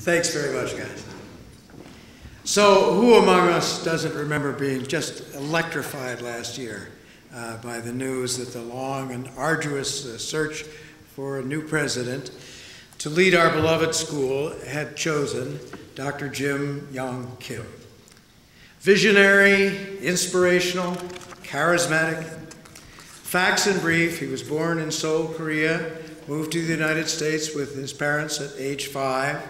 Thanks very much, guys. So who among us doesn't remember being just electrified last year by the news that the long and arduous search for a new president to lead our beloved school had chosen Dr. Jim Young Kim. Visionary, inspirational, charismatic. Facts in brief, he was born in Seoul, Korea, moved to the United States with his parents at age 5.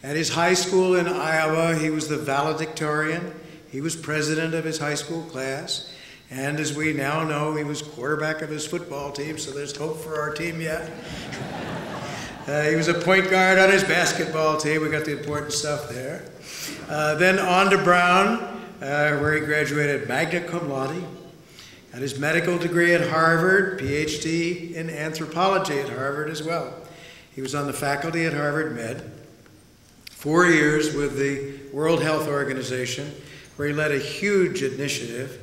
At his high school in Iowa, he was the valedictorian. He was president of his high school class. And as we now know, he was quarterback of his football team, so there's hope for our team yet. He was a point guard on his basketball team. We got the important stuff there. Then on to Brown, where he graduated magna cum laude. Got his medical degree at Harvard, PhD in anthropology at Harvard as well. He was on the faculty at Harvard Med. 4 years with the World Health Organization, where he led a huge initiative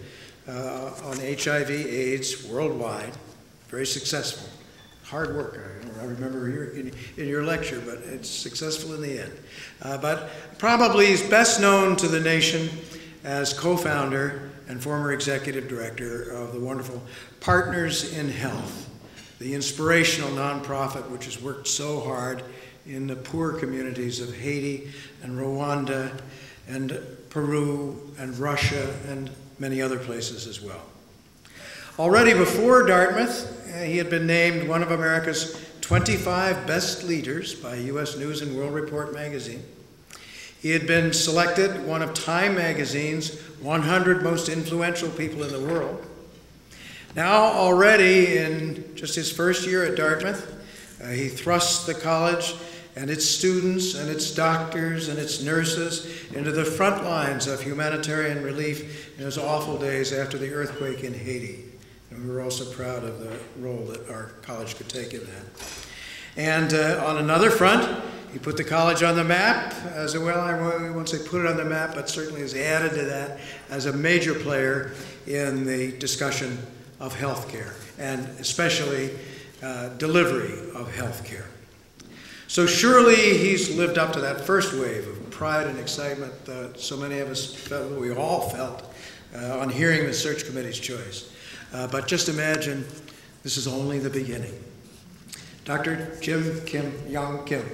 on HIV/AIDS worldwide. Very successful. Hard work, I remember in your lecture, but it's successful in the end. But probably he's best known to the nation as co-founder and former executive director of the wonderful Partners in Health, the inspirational nonprofit which has worked so hard in the poor communities of Haiti and Rwanda and Peru and Russia and many other places as well. Already before Dartmouth, he had been named one of America's 25 best leaders by U.S. News and World Report magazine. He had been selected one of Time magazine's 100 most influential people in the world. Now already in just his first year at Dartmouth, he thrusts the college and its students and its doctors and its nurses into the front lines of humanitarian relief in those awful days after the earthquake in Haiti. And we were also proud of the role that our college could take in that. And on another front, he put the college on the map as well. I won't say put it on the map, but certainly has added to that as a major player in the discussion of healthcare, and especially delivery of healthcare. So surely he's lived up to that first wave of pride and excitement that so many of us felt, we all felt, on hearing the search committee's choice. But just imagine, this is only the beginning. Dr. Jim Young Kim.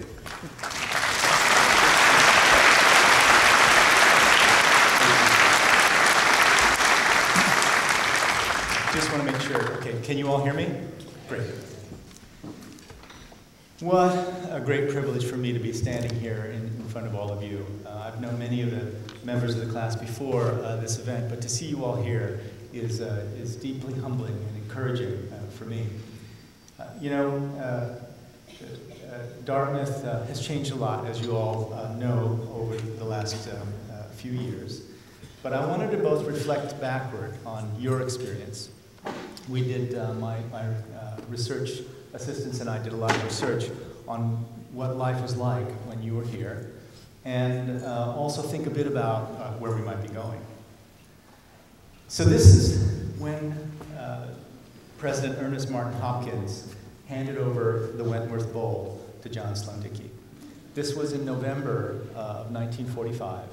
Just want to make sure, okay, can you all hear me? Great. What a great privilege for me to be standing here in front of all of you. I've known many of the members of the class before this event, but to see you all here is deeply humbling and encouraging for me. Dartmouth has changed a lot, as you all know, over the last few years. But I wanted to both reflect backward on your experience. We did, my research assistants and I did a lot of research on what life was like when you were here, and also think a bit about where we might be going. So this is when President Ernest Martin Hopkins handed over the Wentworth Bowl to John Sloan Dickey. This was in November of 1945.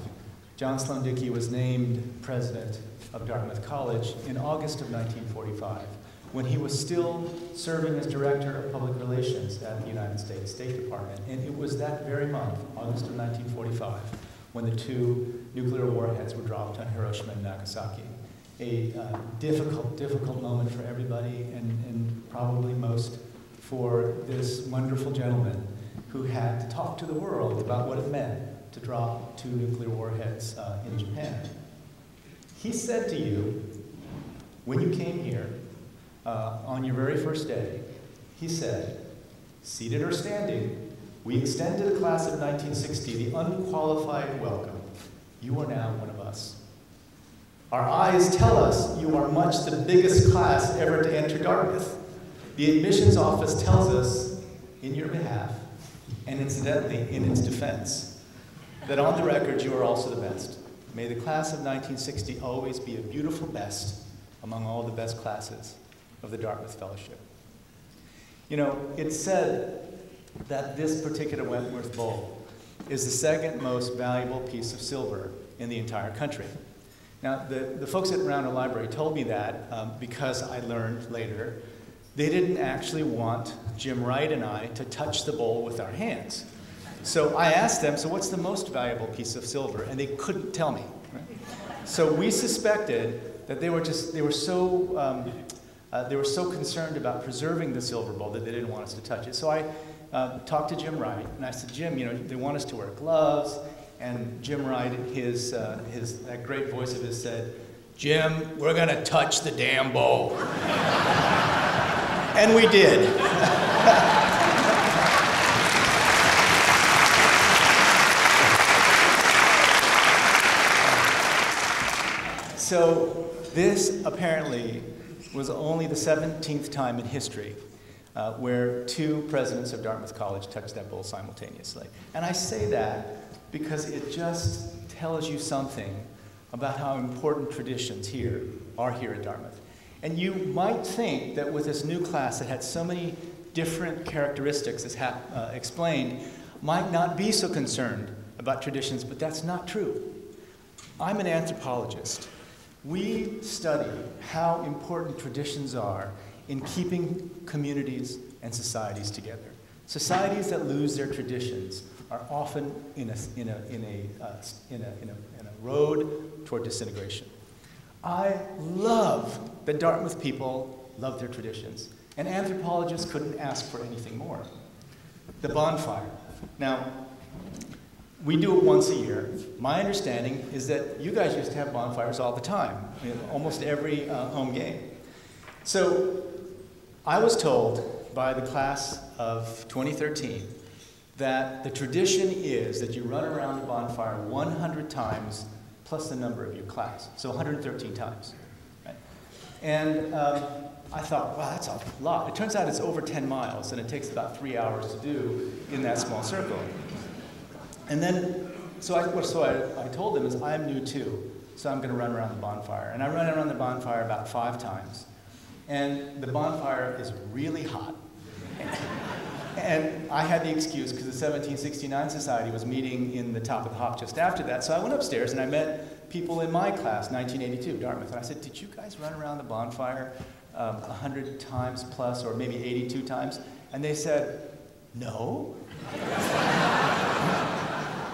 John Sloan Dickey was named president of Dartmouth College in August of 1945, when he was still serving as director of public relations at the United States State Department. And it was that very month, August of 1945, when the 2 nuclear warheads were dropped on Hiroshima and Nagasaki. A difficult moment for everybody, and probably most for this wonderful gentleman who had to talk to the world about what it meant to drop 2 nuclear warheads in Japan. He said to you, when you came here, on your very first day, he said, seated or standing, we extend to the class of 1960 the unqualified welcome. You are now one of us. Our eyes tell us you are much the biggest class ever to enter Dartmouth. The admissions office tells us, in your behalf, and incidentally in its defense, that on the record you are also the best. May the class of 1960 always be a beautiful best among all the best classes of the Dartmouth Fellowship. You know, it's said that this particular Wentworth Bowl is the second most valuable piece of silver in the entire country. Now, the folks at Rounder Library told me that because I learned later they didn't actually want Jim Wright and I to touch the bowl with our hands. So I asked them, so what's the most valuable piece of silver? And they couldn't tell me. Right? So we suspected that they were so concerned about preserving the silver bowl that they didn't want us to touch it. So I talked to Jim Wright, and I said, Jim, they want us to wear gloves. And Jim Wright, that great voice of his said, Jim, we're going to touch the damn bowl. And we did. So this apparently was only the 17th time in history where two presidents of Dartmouth College touched that bowl simultaneously. And I say that because it just tells you something about how important traditions are here at Dartmouth. And you might think that with this new class that had so many different characteristics, as explained, might not be so concerned about traditions, but that's not true. I'm an anthropologist. We study how important traditions are in keeping communities and societies together. Societies that lose their traditions are often in a road toward disintegration. I love that Dartmouth people love their traditions, and anthropologists couldn't ask for anything more. The bonfire. Now, we do it once a year. My understanding is that you guys used to have bonfires all the time, almost every home game. So I was told by the class of 2013 that the tradition is that you run around the bonfire 100 times plus the number of your class, so 113 times. Right? And I thought, wow, that's a lot. It turns out it's over 10 miles, and it takes about 3 hours to do in that small circle. And then, so I told them is I'm new too, so I'm going to run around the bonfire. And I run around the bonfire about 5 times. And the bonfire is really hot. And I had the excuse because the 1769 Society was meeting in the top of the hop just after that. So I went upstairs and I met people in my class, 1982, Dartmouth. And I said, did you guys run around the bonfire 100 times plus, or maybe 82 times? And they said, no.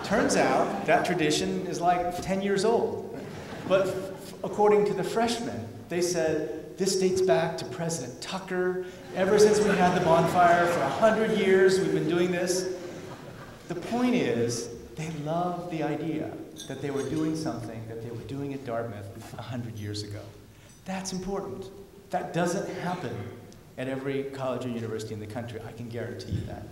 Turns out that tradition is like 10 years old. But according to the freshmen, they said, this dates back to President Tucker. Ever since we had the bonfire for 100 years, we've been doing this. The point is, they loved the idea that they were doing something that they were doing at Dartmouth 100 years ago. That's important. That doesn't happen at every college or university in the country. I can guarantee you that.